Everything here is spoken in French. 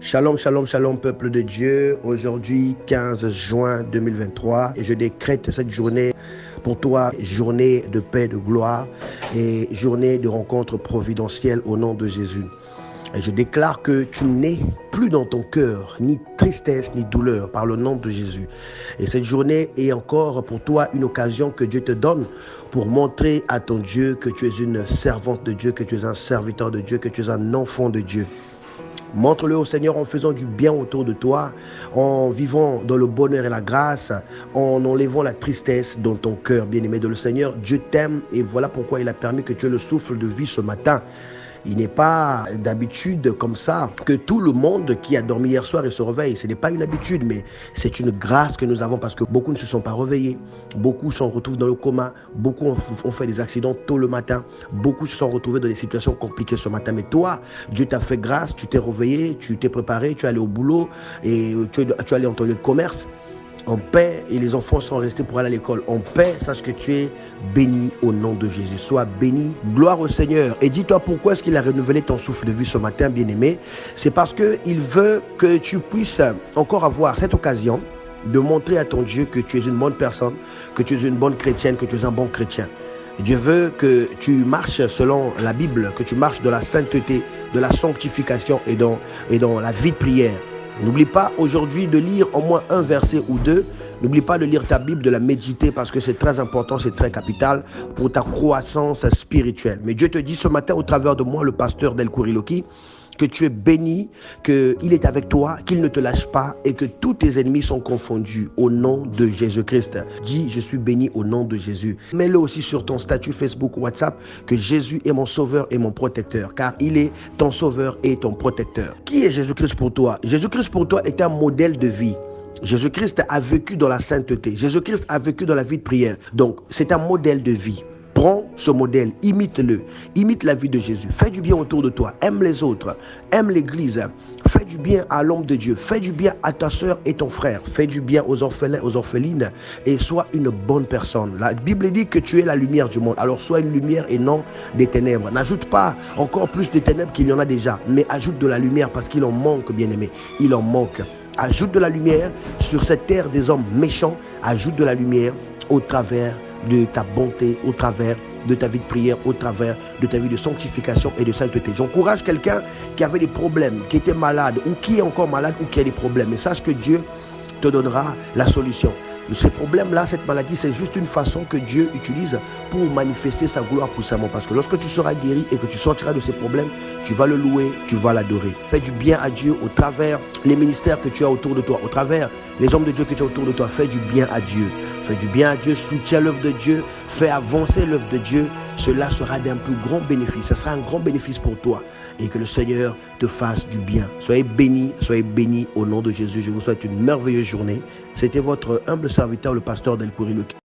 Shalom, shalom, shalom, peuple de Dieu. Aujourd'hui, 15 juin 2023, et je décrète cette journée pour toi, journée de paix, de gloire et journée de rencontre providentielle au nom de Jésus. Et je déclare que tu n'es plus dans ton cœur ni tristesse ni douleur par le nom de Jésus. Et cette journée est encore pour toi une occasion que Dieu te donne pour montrer à ton Dieu que tu es une servante de Dieu, que tu es un serviteur de Dieu, que tu es un enfant de Dieu. Montre-le au Seigneur en faisant du bien autour de toi, en vivant dans le bonheur et la grâce, en enlevant la tristesse dans ton cœur, bien-aimé de le Seigneur. Dieu t'aime et voilà pourquoi il a permis que tu aies le souffle de vie ce matin. Il n'est pas d'habitude comme ça que tout le monde qui a dormi hier soir et se réveille. Ce n'est pas une habitude, mais c'est une grâce que nous avons parce que beaucoup ne se sont pas réveillés. Beaucoup se retrouvent dans le coma. Beaucoup ont fait des accidents tôt le matin. Beaucoup se sont retrouvés dans des situations compliquées ce matin. Mais toi, Dieu t'a fait grâce, tu t'es réveillé, tu t'es préparé, tu es allé au boulot et tu es allé dans ton lieu de commerce en paix et les enfants sont restés pour aller à l'école en paix. Sache que tu es béni au nom de Jésus. Sois béni. Gloire au Seigneur. Et dis-toi pourquoi est-ce qu'il a renouvelé ton souffle de vie ce matin, bien-aimé. C'est parce qu'il veut que tu puisses encore avoir cette occasion de montrer à ton Dieu que tu es une bonne personne, que tu es une bonne chrétienne, que tu es un bon chrétien. Dieu veut que tu marches selon la Bible, que tu marches dans la sainteté, de la sanctification et dans la vie de prière. N'oublie pas aujourd'hui de lire au moins un verset ou deux. N'oublie pas de lire ta Bible, de la méditer parce que c'est très important, c'est très capital pour ta croissance spirituelle. Mais Dieu te dit ce matin au travers de moi, le pasteur Del Kuriloki, que tu es béni, qu'il est avec toi, qu'il ne te lâche pas et que tous tes ennemis sont confondus au nom de Jésus-Christ. Dis, je suis béni au nom de Jésus. Mets-le aussi sur ton statut Facebook ou WhatsApp que Jésus est mon sauveur et mon protecteur, car il est ton sauveur et ton protecteur. Qui est Jésus-Christ pour toi? Jésus-Christ pour toi est un modèle de vie. Jésus-Christ a vécu dans la sainteté. Jésus-Christ a vécu dans la vie de prière. Donc, c'est un modèle de vie. Prends ce modèle, imite-le, imite la vie de Jésus. Fais du bien autour de toi, aime les autres, aime l'église, fais du bien à l'homme de Dieu, fais du bien à ta soeur et ton frère, fais du bien aux orphelins, aux orphelines et sois une bonne personne. La Bible dit que tu es la lumière du monde, alors sois une lumière et non des ténèbres. N'ajoute pas encore plus de ténèbres qu'il y en a déjà, mais ajoute de la lumière parce qu'il en manque, bien-aimé, il en manque. Ajoute de la lumière sur cette terre des hommes méchants, ajoute de la lumière au travers de ta bonté, au travers de ta vie de prière, au travers de ta vie de sanctification et de sainteté. J'encourage quelqu'un qui avait des problèmes, qui était malade ou qui est encore malade ou qui a des problèmes. Et sache que Dieu te donnera la solution. Ces problèmes-là, cette maladie, c'est juste une façon que Dieu utilise pour manifester sa gloire puissamment. Parce que lorsque tu seras guéri et que tu sortiras de ces problèmes, tu vas le louer, tu vas l'adorer. Fais du bien à Dieu au travers les ministères que tu as autour de toi, au travers les hommes de Dieu que tu as autour de toi. Fais du bien à Dieu. Fais du bien à Dieu, soutiens l'œuvre de Dieu, fais avancer l'œuvre de Dieu. Cela sera d'un plus grand bénéfice. Ce sera un grand bénéfice pour toi. Et que le Seigneur te fasse du bien. Soyez bénis au nom de Jésus. Je vous souhaite une merveilleuse journée. C'était votre humble serviteur, le pasteur Del Kuriloki.